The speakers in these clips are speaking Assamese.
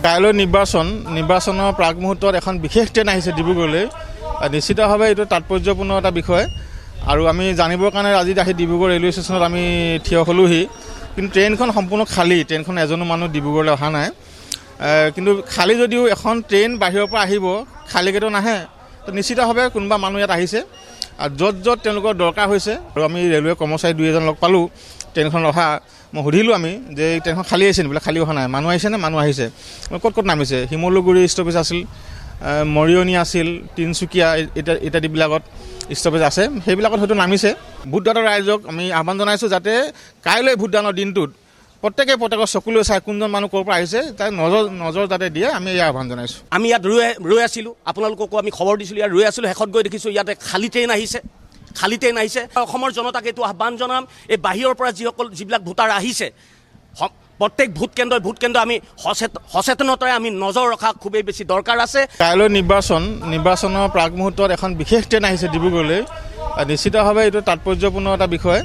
কাইলৈ নিৰ্বাচনৰ প্ৰাক মুহূৰ্তত এখন বিশেষ ট্ৰেইন আহিছে ডিব্ৰুগড়লৈ। নিশ্চিতভাৱে এইটো তাৎপৰ্যপূৰ্ণ এটা বিষয় আৰু আমি জানিবৰ কাৰণে আজি আহি ডিব্ৰুগড় ৰেলৱে ষ্টেচনত আমি থিয় হ'লোহি। কিন্তু ট্ৰেইনখন সম্পূৰ্ণ খালী, ট্ৰেইনখন এজনো মানুহ ডিব্ৰুগড়লৈ অহা নাই। কিন্তু খালী যদিও এখন ট্ৰেইন বাহিৰৰ পৰা আহিব, খালীকেতো নাহে, তো নিশ্চিতভাৱে কোনোবা মানুহ ইয়াত আহিছে আৰু য'ত তেওঁলোকৰ দৰকাৰ হৈছে। আৰু আমি ৰেলৱে কৰ্মচাৰী দুই এজন লগ পালোঁ ট্ৰেইনখন অহা। মই সুধিলোঁ আমি যে ট্ৰেইনখন খালী আহিছে বোলে, খালী অহা নাই, মানুহ আহিছে নে? মানুহ আহিছে। ক'ত নামিছে? শিমলুগুৰি ষ্টপেজ আছিল, মৰিয়নি আছিল, তিনিচুকীয়া ইত্যাদিবিলাকত ষ্টপেজ আছে, সেইবিলাকত হয়তো নামিছে। ভোটদাতা ৰাইজক আমি আহ্বান জনাইছোঁ যাতে কাইলৈ ভোটদানৰ দিনটোত প্ৰত্যেকৰ চকুলৈ চাই কোনজন মানুহ ক'ৰ পৰা আহিছে তাই নজৰ যাতে দিয়ে, আমি এই আহ্বান জনাইছোঁ। আমি ইয়াত ৰৈ আছিলোঁ, আপোনালোককো আমি খবৰ দিছিলোঁ, ইয়াত ৰৈ আছিলোঁ। শেষত গৈ দেখিছোঁ ইয়াতে খালী ট্ৰেইন আহিছে। অসমৰ জনতাক এইটো আহ্বান জনাম, এই বাহিৰৰ পৰা যিবিলাক ভোটাৰ আহিছে, প্ৰত্যেক ভোট কেন্দ্ৰ আমি সচেতনতাৰে আমি নজৰ ৰখা খুবেই বেছি দৰকাৰ আছে। কাইলৈ নিৰ্বাচনৰ প্ৰাক মুহূৰ্তত এখন বিশেষ ট্ৰেইন আহিছে ডিব্ৰুগড়লৈ। নিশ্চিতভাৱে এইটো তাৎপৰ্যপূৰ্ণ এটা বিষয়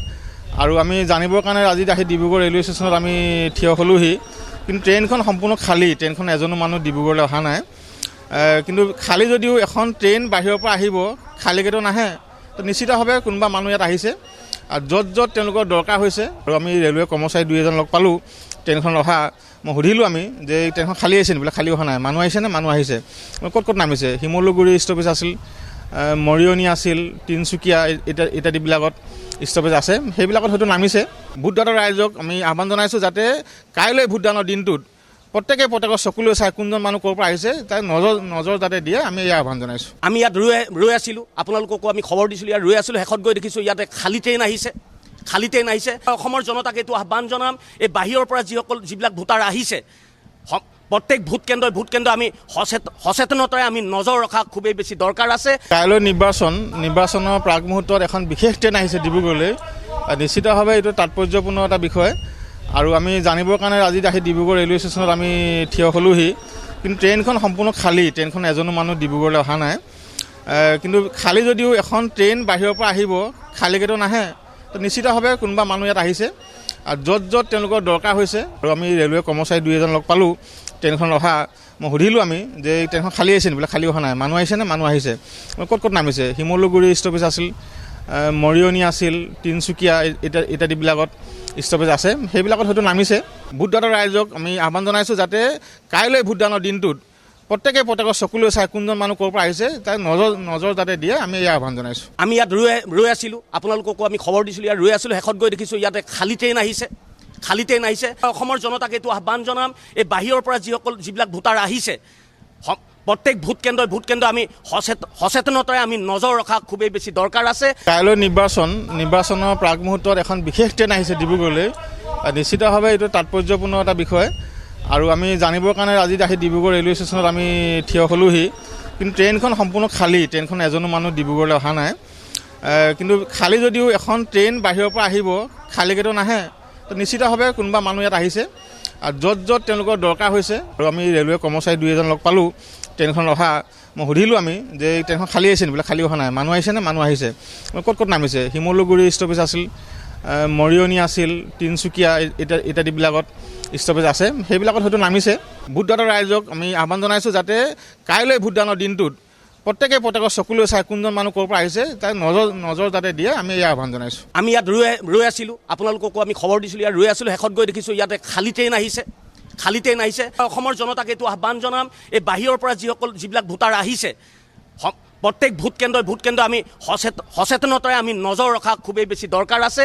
আৰু আমি জানিবৰ কাৰণে আজি আহি ডিব্ৰুগড় ৰেলৱে ষ্টেচনত আমি থিয় হ'লোহি। কিন্তু ট্ৰেইনখন সম্পূৰ্ণ খালী, ট্ৰেইনখন এজনো মানুহ ডিব্ৰুগড়লৈ অহা নাই। কিন্তু খালী যদিও এখন ট্ৰেইন বাহিৰৰ পৰা আহিব, খালীকেতো নাহে, তো নিশ্চিতভাৱে কোনোবা মানুহ ইয়াত আহিছে আৰু য'ত তেওঁলোকৰ দৰকাৰ হৈছে। আৰু আমি ৰেলৱে কৰ্মচাৰী দুই এজন লগ পালোঁ ট্ৰেইনখন অহা। মই সুধিলোঁ আমি যে ট্ৰেইনখন খালী আহিছে বোলে, খালী অহা নাই, মানুহ আহিছে নে? মানুহ আহিছে। ক'ত নামিছে? শিমলুগুৰি ষ্টপেজ আছিল, মৰিয়নি আছিল, তিনিচুকীয়া ইত্যাদিবিলাকত ষ্টপেজ আছে, সেইবিলাকত হয়তো নামিছে। ভোটদাতা ৰাইজক আমি আহ্বান জনাইছোঁ যাতে কাইলৈ ভোটদানৰ দিনটোত প্ৰত্যেকৰ চকুলৈ চাই কোনজন মানুহ ক'ৰ পৰা আহিছে তাই নজৰ যাতে দিয়ে, আমি এই আহ্বান জনাইছোঁ। আমি ইয়াত ৰৈ আছিলোঁ, আপোনালোককো আমি খবৰ দিছিলোঁ, ইয়াত ৰৈ আছিলোঁ। শেষত গৈ দেখিছোঁ ইয়াতে খালী ট্ৰেইন আহিছে। অসমৰ জনতাক এইটো আহ্বান জনাম, এই বাহিৰৰ পৰা যিবিলাক ভোটাৰ আহিছে, প্ৰত্যেক ভোট কেন্দ্ৰ আমি সচেতনতাৰে আমি নজৰ ৰখা খুবেই বেছি দৰকাৰ আছে। কাইলৈ নিৰ্বাচনৰ প্ৰাক মুহূৰ্তত এখন বিশেষ ট্ৰেইন আহিছে ডিব্ৰুগড়লৈ। নিশ্চিতভাৱে এইটো তাৎপৰ্যপূৰ্ণ এটা বিষয় আৰু আমি জানিবৰ কাৰণে আজি আহি ডিব্ৰুগড় ৰেলৱে ষ্টেচনত আমি থিয় হ'লোহি। কিন্তু ট্ৰেইনখন সম্পূৰ্ণ খালী, ট্ৰেইনখন এজনো মানুহ ডিব্ৰুগড়লৈ অহা নাই। কিন্তু খালী যদিও এখন ট্ৰেইন বাহিৰৰ পৰা আহিব, খালীকেতো নাহে, তো নিশ্চিতভাৱে কোনোবা মানুহ ইয়াত আহিছে আৰু য'ত তেওঁলোকৰ দৰকাৰ হৈছে। আৰু আমি ৰেলৱে কৰ্মচাৰী দুই এজন লগ পালোঁ ট্ৰেইনখন অহা। মই সুধিলোঁ আমি যে ট্ৰেইনখন খালী আহিছে বোলে, খালী অহা নাই, মানুহ আহিছে নে? মানুহ আহিছে। ক'ত নামিছে? শিমলুগুৰি ষ্টপেজ আছিল, মৰিয়নি আছিল, তিনিচুকীয়া ইত্যাদিবিলাকত ষ্টপেজ আছে, সেইবিলাকত হয়তো নামিছে। ভোটদাতা ৰাইজক আমি আহ্বান জনাইছোঁ যাতে কাইলৈ ভোটদানৰ দিনটোত প্ৰত্যেকৰ চকুলৈ চাই কোনজন মানুহ ক'ৰ পৰা আহিছে তাই নজৰ যাতে দিয়ে, আমি এই আহ্বান জনাইছোঁ। আমি ইয়াত ৰৈ আছিলোঁ, আপোনালোককো আমি খবৰ দিছিলোঁ, ইয়াত ৰৈ আছিলোঁ। শেষত গৈ দেখিছোঁ ইয়াতে খালী ট্ৰেইন আহিছে। অসমৰ জনতাক এইটো আহ্বান জনাম, এই বাহিৰৰ পৰা যিবিলাক ভোটাৰ আহিছে, প্ৰত্যেক ভোট কেন্দ্ৰ আমি সচেতনতাৰে আমি নজৰ ৰখা খুবেই বেছি দৰকাৰ আছে। কাইলৈ নিৰ্বাচনৰ প্ৰাক মুহূৰ্তত এখন বিশেষ ট্ৰেইন আহিছে ডিব্ৰুগড়লৈ। নিশ্চিতভাৱে এইটো তাৎপৰ্যপূৰ্ণ এটা বিষয় আৰু আমি জানিবৰ কাৰণে আজি আহি ডিব্ৰুগড় ৰেলৱে ষ্টেচনত আমি থিয় হ'লোহি। কিন্তু ট্ৰেইনখন সম্পূৰ্ণ খালী, ট্ৰেইনখন এজনো মানুহ ডিব্ৰুগড়লৈ অহা নাই। কিন্তু খালী যদিও এখন ট্ৰেইন বাহিৰৰ পৰা আহিব, খালীকেতো নাহে, তো নিশ্চিতভাৱে কোনোবা মানুহ ইয়াত আহিছে আৰু য'ত তেওঁলোকৰ দৰকাৰ হৈছে। আৰু আমি ৰেলৱে কৰ্মচাৰী দুই এজন লগ পালোঁ ট্ৰেইনখন অহা। মই সুধিলোঁ আমি যে ট্ৰেইনখন খালী আহিছে বোলে, খালী অহা নাই, মানুহ আহিছে নে? মানুহ আহিছে। ক'ত নামিছে? শিমলুগুৰি ষ্টপেজ আছিল, মৰিয়নি আছিল, তিনিচুকীয়া ইত্যাদিবিলাকত ষ্টপেজ আছে, সেইবিলাকত হয়তো নামিছে। ভোটদাতা ৰাইজক আমি আহ্বান জনাইছোঁ যাতে কাইলৈ ভোটদানৰ দিনটোত প্ৰত্যেকৰ চকুলৈ চাই কোনজন মানুহ ক'ৰ পৰা আহিছে তাই নজৰ যাতে দিয়ে, আমি এই আহ্বান জনাইছোঁ। আমি ইয়াত ৰৈ আছিলোঁ, আপোনালোককো আমি খবৰ দিছিলোঁ, ইয়াত ৰৈ আছিলোঁ। শেষত গৈ দেখিছোঁ ইয়াতে খালী ট্ৰেইন আহিছে। অসমৰ জনতাক এইটো আহ্বান জনাম, এই বাহিৰৰ পৰা যিবিলাক ভোটাৰ আহিছে, প্ৰত্যেক ভোট কেন্দ্ৰ আমি সচেতনতাৰে আমি নজৰ ৰখা খুবেই বেছি দৰকাৰ আছে।